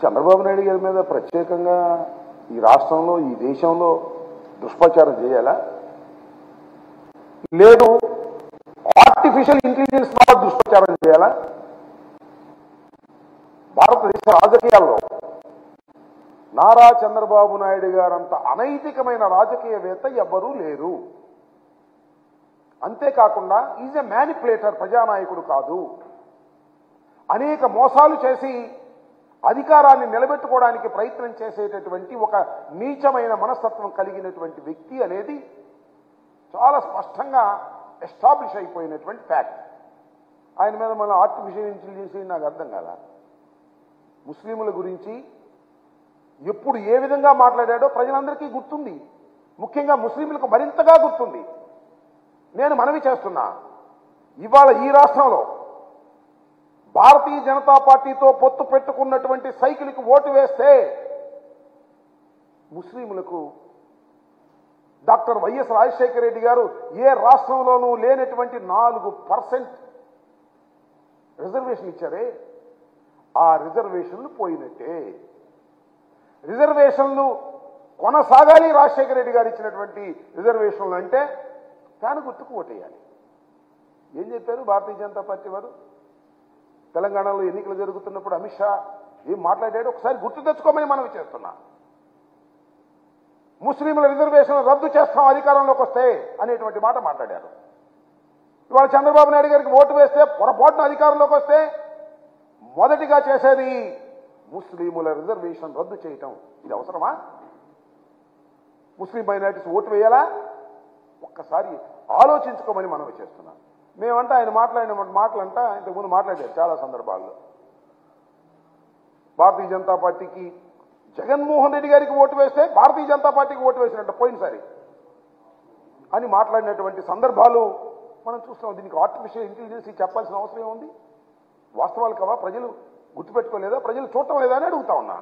చంద్రబాబు నాయుడు గారి మీద ప్రత్యేకంగా ఈ రాష్ట్రంలో ఈ దేశంలో దుష్ప్రచారం చేయాలా? లేదు ఆర్టిఫిషియల్ ఇంటెలిజెన్స్ ద్వారా దుష్ప్రచారం చేయాలా? భారతదేశ రాజకీయాల్లో నారా చంద్రబాబు నాయుడు గారంత అనైతికమైన రాజకీయవేత్త ఎవ్వరూ లేరు. అంతేకాకుండా ఈజ్ ఎ మ్యానిపులేటర్, ప్రజానాయకుడు కాదు. అనేక మోసాలు చేసి అధికారాన్ని నిలబెట్టుకోవడానికి ప్రయత్నం చేసేటటువంటి ఒక నీచమైన మనస్తత్వం కలిగినటువంటి వ్యక్తి అనేది చాలా స్పష్టంగా ఎస్టాబ్లిష్ అయిపోయినటువంటి ఫ్యాక్ట్. ఆయన మీద మన ఆర్టిఫిషియల్ ఇంటెలిజెన్స్ నాకు అర్థం కాదా? ముస్లింల గురించి ఎప్పుడు ఏ విధంగా మాట్లాడాడో ప్రజలందరికీ గుర్తుంది. ముఖ్యంగా ముస్లింలకు మరింతగా గుర్తుంది. నేను మనవి చేస్తున్నా, ఇవాళ ఈ రాష్ట్రంలో భారతీయ జనతా పార్టీతో పొత్తు పెట్టుకున్నటువంటి సైకిల్కి ఓటు వేస్తే ముస్లింలకు డాక్టర్ వైఎస్ రాజశేఖర రెడ్డి గారు ఏ రాష్ట్రంలోనూ లేనటువంటి 4% రిజర్వేషన్ ఇచ్చారే, ఆ రిజర్వేషన్లు పోయినట్టే. రిజర్వేషన్లు కొనసాగాలి. రాజశేఖర రెడ్డి గారు ఇచ్చినటువంటి రిజర్వేషన్లు అంటే ఫ్యాన్ గుర్తుకు ఓటేయాలి. ఏం చెప్పారు భారతీయ జనతా పార్టీ వారు? తెలంగాణలో ఎన్నికలు జరుగుతున్నప్పుడు అమిత్ షా ఏం మాట్లాడాడు ఒకసారి గుర్తు తెచ్చుకోమని మనవి చేస్తున్నా. ముస్లింల రిజర్వేషన్ రద్దు చేస్తాం అధికారంలోకి వస్తే అనేటువంటి మాట మాట్లాడారు. ఇవాళ చంద్రబాబు నాయుడు గారికి ఓటు వేస్తే పొరపాటున అధికారంలోకి వస్తే మొదటిగా చేసేది ముస్లింల రిజర్వేషన్ రద్దు చేయటం. ఇది అవసరమా? ముస్లిం మైనారిటీస్ ఓటు వేయాలా? ఒక్కసారి ఆలోచించుకోమని మనవి చేస్తున్నాం. మేమంటే ఆయన మాట్లాడిన మాటలంట ఇంతకుముందు మాట్లాడారు చాలా సందర్భాల్లో. భారతీయ జనతా పార్టీకి జగన్మోహన్ రెడ్డి గారికి ఓటు వేస్తే భారతీయ జనతా పార్టీకి ఓటు వేసినట్ట పోయినసారి అని మాట్లాడినటువంటి సందర్భాలు మనం చూస్తున్నాం. దీనికి ఆర్టిఫిషియల్ ఇంటెలిజెన్స్ చెప్పాల్సిన అవసరం ఏముంది? వాస్తవాలు కావా? ప్రజలు గుర్తుపెట్టుకోలేదా? ప్రజలు చూడటం లేదా అని అడుగుతా ఉన్నా.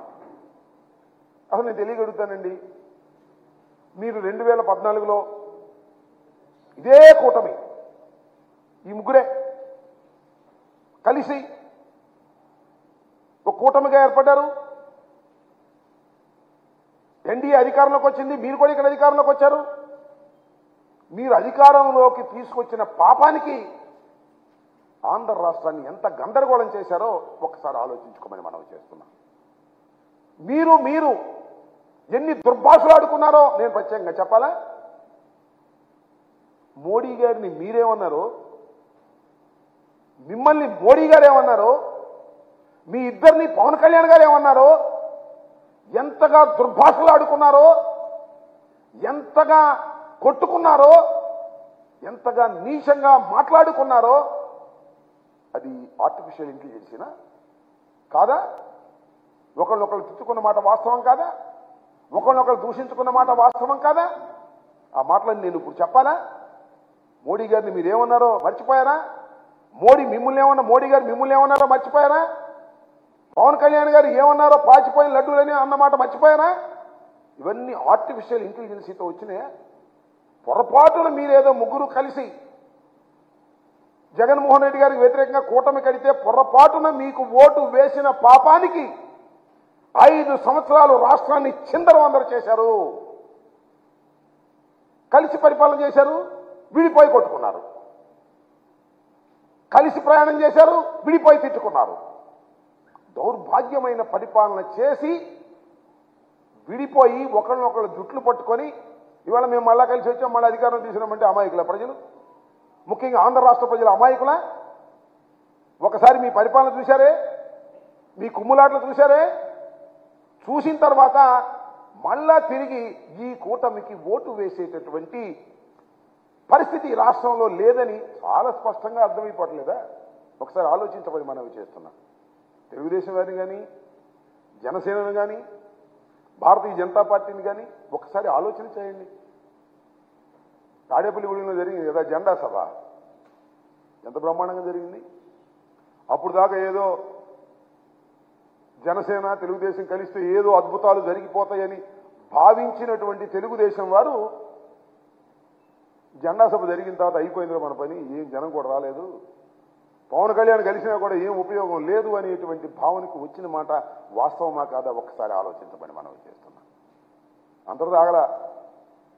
అసలు నేను తెలియగలుగుతానండి. మీరు 2014లో ఇదే కూటమి, ఈ ముగ్గురే కలిసి ఒక కూటమిగా ఏర్పడ్డారు. ఎన్డీఏ అధికారంలోకి వచ్చింది. మీరు కూడా ఇక్కడ అధికారంలోకి వచ్చారు. మీరు అధికారంలోకి తీసుకొచ్చిన పాపానికి ఆంధ్ర రాష్ట్రాన్ని ఎంత గందరగోళం చేశారో ఒక్కసారి ఆలోచించుకోమని మనం చేస్తున్నాం. మీరు ఎన్ని దుర్భాషలు ఆడుకున్నారో నేను ప్రత్యేకంగా చెప్పాలా? మోడీ గారిని మీరేమన్నారో, మిమ్మల్ని మోడీ గారు ఏమన్నారో, మీ ఇద్దరిని పవన్ కళ్యాణ్ గారు ఏమన్నారో, ఎంతగా దుర్భాషలు ఆడుకున్నారో, ఎంతగా కొట్టుకున్నారో, ఎంతగా నీచంగా మాట్లాడుకున్నారో అది ఆర్టిఫిషియల్ ఇంటెలిజెన్సేనా కాదా? ఒకళ్ళొకళ్ళు తిట్టుకున్న మాట వాస్తవం కాదా? ఒకళ్ళొకళ్ళు దూషించుకున్న మాట వాస్తవం కాదా? ఆ మాటలను నేను ఇప్పుడు చెప్పాలా? మోడీ గారిని మీరేమన్నారో మర్చిపోయారా? మోడీ గారు మిమ్మల్ని ఏమన్నారో మర్చిపోయారా? పవన్ కళ్యాణ్ గారు ఏమన్నారో పాచిపోయిన లడ్డూలని అన్నమాట మర్చిపోయారా? ఇవన్నీ ఆర్టిఫిషియల్ ఇంటెలిజెన్సీతో వచ్చినాయా? పొరపాటున మీరేదో ముగ్గురు కలిసి జగన్మోహన్ రెడ్డి గారికి వ్యతిరేకంగా కూటమి కడితే పొరపాటున మీకు ఓటు వేసిన పాపానికి 5 సంవత్సరాలు రాష్ట్రాన్ని చిందరవందర చేశారు. కలిసి పరిపాలన చేశారు, విడిపోయి కొట్టుకున్నారు. కలిసి ప్రయాణం చేశారు, విడిపోయి తిట్టుకున్నారు. దౌర్భాగ్యమైన పరిపాలన చేసి విడిపోయి ఒకళ్ళనొకళ్ళు జుట్లు పట్టుకొని ఇవాళ మేము మళ్ళా కలిసి వచ్చాం, మళ్ళీ అధికారం తీసినామంటే అమాయకుల ప్రజలు, ముఖ్యంగా ఆంధ్ర రాష్ట్ర ప్రజలు అమాయకులా? ఒకసారి మీ పరిపాలన చూశారే, మీ కుమ్ములాట్లు చూశారే, చూసిన తర్వాత మళ్ళా తిరిగి ఈ కూటమికి ఓటు వేసేటటువంటి పరిస్థితి రాష్ట్రంలో లేదని చాలా స్పష్టంగా అర్థమైపోవట్లేదా? ఒకసారి ఆలోచించబడి మనవి చేస్తున్నాం. తెలుగుదేశం వారిని కానీ, జనసేనను కానీ, భారతీయ జనతా పార్టీని కానీ ఒకసారి ఆలోచన చేయండి. తాడేపల్లిగూడెంలో జరిగింది కదా జెండా సభ, ఎంత బ్రహ్మాండంగా జరిగింది. అప్పుడు దాకా ఏదో జనసేన తెలుగుదేశం కలిస్తే ఏదో అద్భుతాలు జరిగిపోతాయని భావించినటువంటి తెలుగుదేశం వారు జెండా సభ జరిగిన తర్వాత అయిపోయింది మన పని, ఏం జనం కూడా రాలేదు, పవన్ కళ్యాణ్ కలిసినా కూడా ఏం ఉపయోగం లేదు అనేటువంటి భావనకు వచ్చిన మాట వాస్తవమా కాదా ఒక్కసారి ఆలోచించమని మనం చేస్తున్నాం. అందరూ ఆగల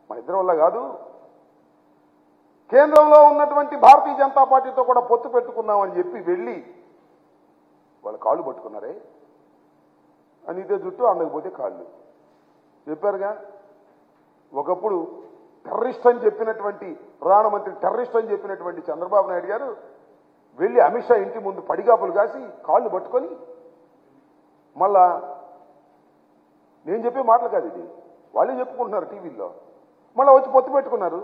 మన ఇద్దరి వల్ల కాదు, కేంద్రంలో ఉన్నటువంటి భారతీయ జనతా పార్టీతో కూడా పొత్తు పెట్టుకున్నామని చెప్పి వెళ్ళి వాళ్ళ కాళ్ళు పట్టుకున్నారే, అనితే జుట్టు అందకపోతే కాళ్ళు చెప్పారుగా. ఒకప్పుడు టెర్రరిస్ట్ అని చెప్పినటువంటి ప్రధానమంత్రి టెర్రరిస్ట్ అని చెప్పినటువంటి చంద్రబాబు నాయుడు గారు వెళ్ళి అమిత్ షా ఇంటి ముందు పడిగాపులు కాసి కాళ్ళు పట్టుకొని, మళ్ళా నేను చెప్పే మాటలు కాదు ఇది, వాళ్ళే చెప్పుకుంటున్నారు టీవీల్లో, మళ్ళీ వచ్చి పొత్తు పెట్టుకున్నారు.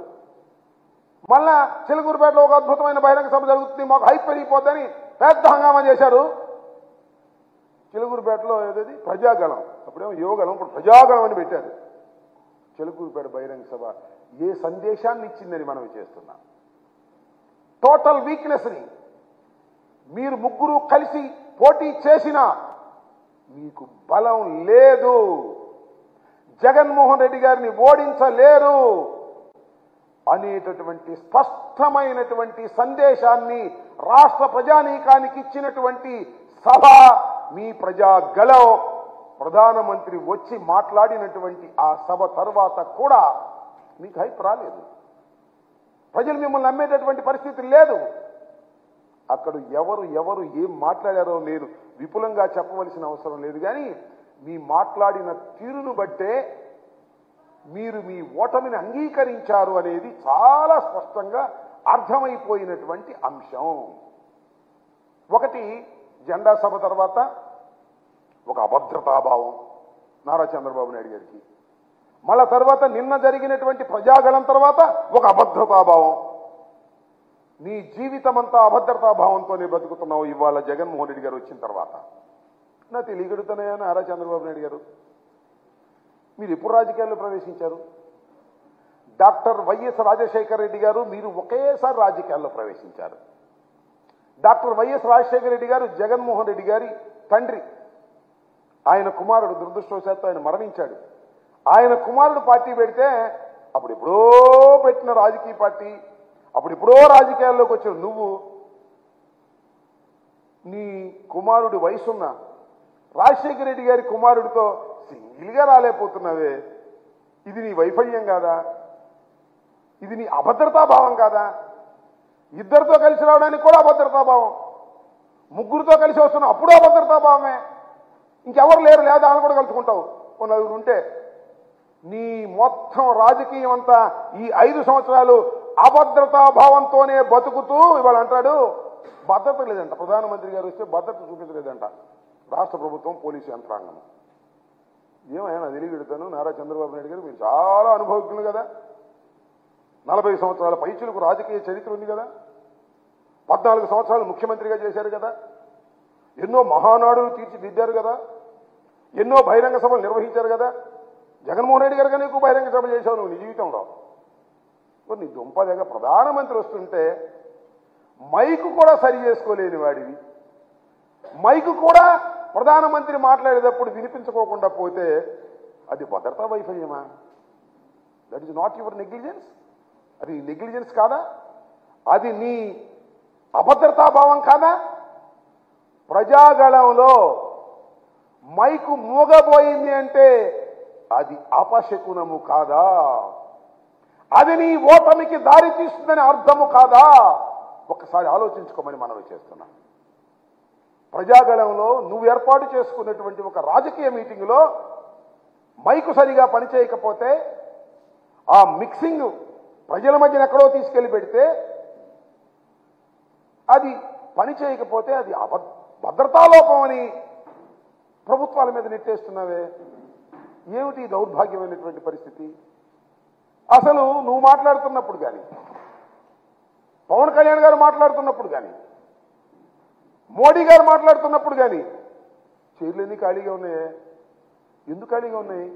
మళ్ళా చిలకూరుపేటలో ఒక అద్భుతమైన బహిరంగ సభ జరుగుతుంది, మాకు హైప్ పెరిగిపోద్దని పెద్ద హంగామా చేశారు. చిలకూరుపేటలో ఏదది ప్రజాగళం, అప్పుడేమో యువగళం, ఇప్పుడు ప్రజాగళం అని పెట్టారు. చిలకూరుపేట బహిరంగ సభ ఏ సందేశాన్ని ఇచ్చిందని మనం చేస్తున్నాం. టోటల్ వీక్నెస్ని మీరు ముగ్గురు కలిసి పోటీ చేసినా మీకు బలం లేదు, జగన్మోహన్ రెడ్డి గారిని ఓడించలేరు అనేటటువంటి స్పష్టమైనటువంటి సందేశాన్ని రాష్ట్ర ప్రజానీకానికి ఇచ్చినటువంటి సభ మీ ప్రజాగళం. ప్రధానమంత్రి వచ్చి మాట్లాడినటువంటి ఆ సభ తర్వాత కూడా మీకు హైప్ రాలేదు, ప్రజలు మిమ్మల్ని నమ్మేటటువంటి పరిస్థితి లేదు. అక్కడ ఎవరు ఏం మాట్లాడారో నేను విపులంగా చెప్పవలసిన అవసరం లేదు, కానీ మీ మాట్లాడిన తీరును బట్టే మీరు మీ ఓటమిని అంగీకరించారు అనేది చాలా స్పష్టంగా అర్థమైపోయినటువంటి అంశం. ఒకటి, జెండా సభ తర్వాత ఒక అభద్రతాభావం నారా చంద్రబాబు నాయుడు గారికి, మళ్ళా తర్వాత నిన్న జరిగినటువంటి ప్రజాగళం తర్వాత ఒక అభద్రతాభావం. నీ జీవితం అంతా అభద్రతాభావంతోనే బతుకుతున్నావు ఇవాళ జగన్మోహన్ రెడ్డి గారు వచ్చిన తర్వాత. నా తెలియగడుతున్నాయా నారా చంద్రబాబు నాయుడు గారు, మీరు ఎప్పుడు రాజకీయాల్లో ప్రవేశించారు? డాక్టర్ వైఎస్ రాజశేఖర రెడ్డి గారు మీరు ఒకేసారి రాజకీయాల్లో ప్రవేశించారు. డాక్టర్ వైఎస్ రాజశేఖర రెడ్డి గారు జగన్మోహన్ రెడ్డి గారి తండ్రి, ఆయన కుమారుడు దురదృష్టవశాత్తు ఆయన మరణించాడు. ఆయన కుమారుడు పార్టీ పెడితే అప్పుడెప్పుడో పెట్టిన రాజకీయ పార్టీ, అప్పుడెప్పుడో రాజకీయాల్లోకి వచ్చావు నువ్వు. నీ కుమారుడి వయసున్న రాజశేఖర రెడ్డి గారి కుమారుడితో సింగిల్గా రాలేకపోతున్నావే, ఇది నీ వైఫల్యం కాదా? ఇది నీ అభద్రతాభావం కాదా? ఇద్దరితో కలిసి రావడానికి కూడా అభద్రతాభావం, ముగ్గురితో కలిసి వస్తున్నావు అప్పుడు అభద్రతాభావమే. ఇంకెవరు లేరు, లేదా అని కూడా కలుసుకుంటావు ఓ నలుగురు ఉంటే. నీ మొత్తం రాజకీయం అంతా ఈ 5 సంవత్సరాలు అభద్రతాభావంతోనే బతుకుతూ ఇవాళ అంటాడు భద్రత లేదంట. ప్రధానమంత్రి గారు వస్తే భద్రత చూపించలేదంట రాష్ట్ర ప్రభుత్వం, పోలీసు యంత్రాంగం. ఏమైనా తెలియగెడతాను నారా చంద్రబాబు నాయుడు గారు, మీరు చాలా అనుభవజ్ఞులు కదా, 40 సంవత్సరాల పైచులకు రాజకీయ చరిత్ర ఉంది కదా, 14 సంవత్సరాలు ముఖ్యమంత్రిగా చేశారు కదా, ఎన్నో మహానాడులు తీర్చిదిద్దారు కదా, ఎన్నో బహిరంగ సభలు నిర్వహించారు కదా. జగన్మోహన్ రెడ్డి గారు కానీ ఎక్కువ బహిరంగ సభ చేశావు నువ్వు నీ జీవితంలో. నీ దుంపదగ ప్రధానమంత్రి వస్తుంటే మైకు కూడా సరి చేసుకోలేని వాడివి, మైకు కూడా ప్రధానమంత్రి మాట్లాడేటప్పుడు వినిపించుకోకుండా పోతే అది భద్రతా వైఫల్యమా? That is not your negligence. అది నెగ్లిజెన్స్ కాదా? అది నీ అభద్రతాభావం కాదా? ప్రజాగళంలో మైకు మూగబోయింది అంటే అది అపశకునము కాదా? అది నీ ఓటమికి దారి తీస్తుందని అర్థము కాదా? ఒక్కసారి ఆలోచించుకోమని మనవి చేస్తున్నా. ప్రజాగళంలో నువ్వు ఏర్పాటు చేసుకున్నటువంటి ఒక రాజకీయ మీటింగ్లో మైకు సరిగా పనిచేయకపోతే, ఆ మిక్సింగ్ ప్రజల మధ్యన ఎక్కడో తీసుకెళ్లి పెడితే, అది పని చేయకపోతే అది భద్రతాలోపం అని ప్రభుత్వాల మీద నెట్టేస్తున్నావే. ఏమిటి దౌర్భాగ్యమైనటువంటి పరిస్థితి? అసలు నువ్వు మాట్లాడుతున్నప్పుడు కానీ, పవన్ కళ్యాణ్ గారు మాట్లాడుతున్నప్పుడు కానీ, మోడీ గారు మాట్లాడుతున్నప్పుడు కానీ చైర్లన్నీ ఖాళీగా ఉన్నాయే. ఎందుకు ఖాళీగా ఉన్నాయి?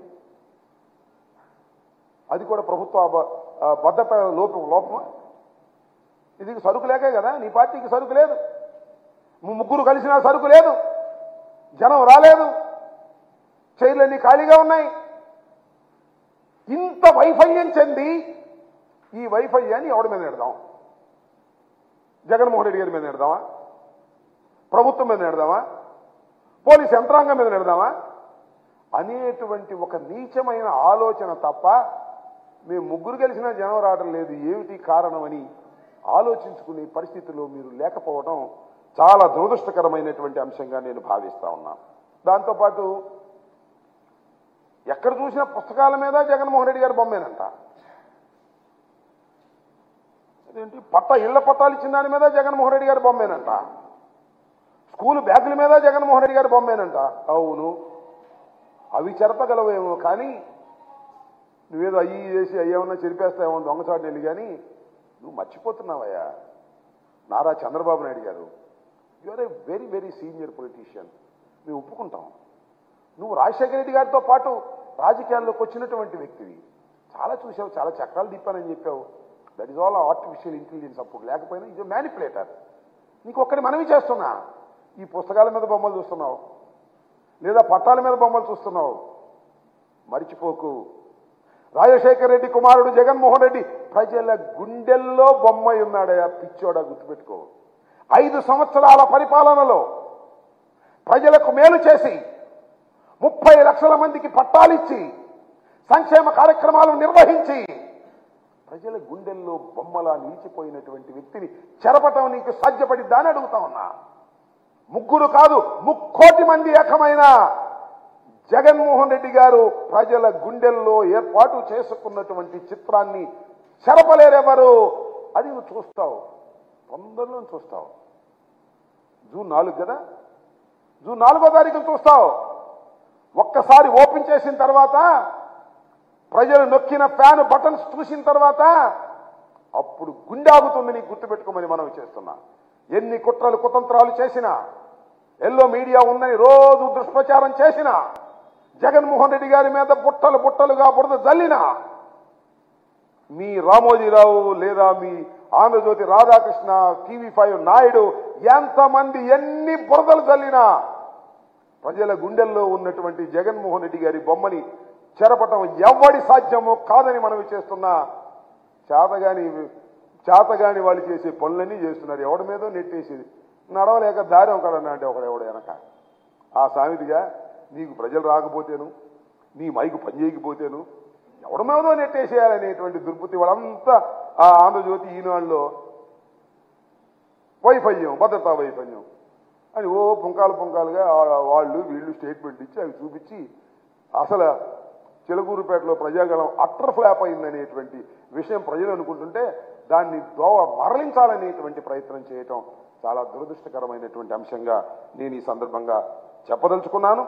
అది కూడా ప్రభుత్వ భద్రత లోపమా? ఇది సరుకు లేకే కదా, నీ పార్టీకి సరుకు లేదు, ముగ్గురు కలిసినా సరుకు లేదు, జనం రాలేదు, చైర్లన్నీ ఖాళీగా ఉన్నాయి. ఇంత వైఫల్యం చెంది ఈ వైఫల్యాన్ని ఎవడి మీద నెడదాం? జగన్మోహన్ రెడ్డి గారి మీద నెడదామా? ప్రభుత్వం మీద నెడదామా, పోలీస్ యంత్రాంగం మీద నెడదామా అనేటువంటి ఒక నీచమైన ఆలోచన తప్ప మేము ముగ్గురు కలిసినా జనం రావడం లేదు, ఏమిటి కారణమని ఆలోచించుకునే పరిస్థితిలో మీరు లేకపోవడం చాలా దురదృష్టకరమైనటువంటి అంశంగా నేను భావిస్తా ఉన్నాను. దాంతోపాటు ఎక్కడ చూసినా పుస్తకాల మీద జగన్మోహన్ రెడ్డి గారి బొమ్మేనంట. అదేంటి ఇళ్ల పట్టాలు ఇచ్చిన దాని మీద జగన్మోహన్ రెడ్డి గారి బొమ్మేనంట. స్కూల్ బ్యాగుల మీద జగన్మోహన్ రెడ్డి గారి బొమ్మేనంట. అవును, అవి చెరపగలవేమో, కానీ నువ్వేదో అయ్యి చేసి అయ్యేమన్నా చెరిపేస్తావేమో దొంగచాటుని వెళ్ళి, కానీ నువ్వు మర్చిపోతున్నావయ్యా నారా చంద్రబాబు నాయుడు గారు. You are a very very senior politician, మేము ఒప్పుకుంటాం. నువ్వు రాజశేఖర రెడ్డి గారితో పాటు రాజకీయాల్లోకి వచ్చినటువంటి వ్యక్తివి, చాలా చూసావు, చాలా చక్రాలు తిప్పానని చెప్పావు. That is all artificial intelligence. అప్పుడు లేకపోయినా ఇది మ్యానిపులేటర్. నీకు ఒక్కడి మనవి చేస్తున్నా, ఈ పుస్తకాల మీద బొమ్మలు చూస్తున్నావు లేదా పట్టాల మీద బొమ్మలు చూస్తున్నావు, మరిచిపోకు. రాజశేఖర రెడ్డి కుమారుడు జగన్మోహన్ రెడ్డి ప్రజల గుండెల్లో బొమ్మ ఉన్నాడయా పిచ్చోడా, గుర్తుపెట్టుకో. 5 సంవత్సరాల పరిపాలనలో ప్రజలకు మేలు చేసి 30 లక్షల మందికి పట్టాలిచ్చి సంక్షేమ కార్యక్రమాలు నిర్వహించి ప్రజల గుండెల్లో బొమ్మలా నిలిచిపోయినటువంటి వ్యక్తిని చెరపటం నీకు సాధ్యపడిద్దా అని అడుగుతా ఉన్నా. 3 కాదు 3,00,00,000 మంది ఏకమైన జగన్మోహన్ రెడ్డి గారు ప్రజల గుండెల్లో ఏర్పాటు చేసుకున్నటువంటి చిత్రాన్ని చెరపలేరెవరు. అది నువ్వు చూస్తావు, తొందరలో చూస్తావు. జూన్ 4 కదా, జూన్ 4వ తారీఖున చూస్తావు. ఒక్కసారి ఓపెన్ చేసిన తర్వాత ప్రజలు నొక్కిన ఫ్యాన్ బటన్స్ చూసిన తర్వాత అప్పుడు గుండె ఆగుతుంది. నీకు గుర్తుపెట్టుకోమని మనం చేస్తున్నా. ఎన్ని కుట్రలు కుతంత్రాలు చేసినా, ఎల్లో మీడియా ఉందని రోజు దుష్ప్రచారం చేసినా, జగన్మోహన్ రెడ్డి గారి మీద బుట్టలు బుట్టలుగా బురద జల్లినా, మీ రామోజీరావు లేదా మీ ఆంధ్రజ్యోతి రాధాకృష్ణ, TV5 నాయుడు ఎంతమంది ఎన్ని బురదలు జల్లినా ప్రజల గుండెల్లో ఉన్నటువంటి జగన్మోహన్ రెడ్డి గారి బొమ్మని చెరపటం ఎవడి సాధ్యమో కాదని మనవి చేస్తున్నా. చేతగాని వాళ్ళు చేసే పనులన్నీ చేస్తున్నారు. ఎవడి మీదో నెట్టేసేది, నడవలేక దారి ఒకడన్నా అంటే ఒకడెవడు వెనక. ఆ సామెతిగా నీకు ప్రజలు రాకపోతేను, నీ మైకు పనిచేయకపోతేను ఎవడి మీదో నెట్టేసేయాలనేటువంటి దుర్బుద్ధి వాళ్ళంతా ఆ ఆంధ్రజ్యోతి ఈనాడులో వైఫల్యం, భద్రతా వైఫల్యం అని ఓ పుంకాలుగా వాళ్ళు వీళ్ళు స్టేట్మెంట్ ఇచ్చి అవి చూపించి అసలు చిలకూరుపేటలో ప్రజాగణం అట్టర్ ఫ్లాప్ అయిందనేటువంటి విషయం ప్రజలు అనుకుంటుంటే దాన్ని దోవ మరలించాలనేటువంటి ప్రయత్నం చేయటం చాలా దురదృష్టకరమైనటువంటి అంశంగా నేను ఈ సందర్భంగా చెప్పదలుచుకున్నాను.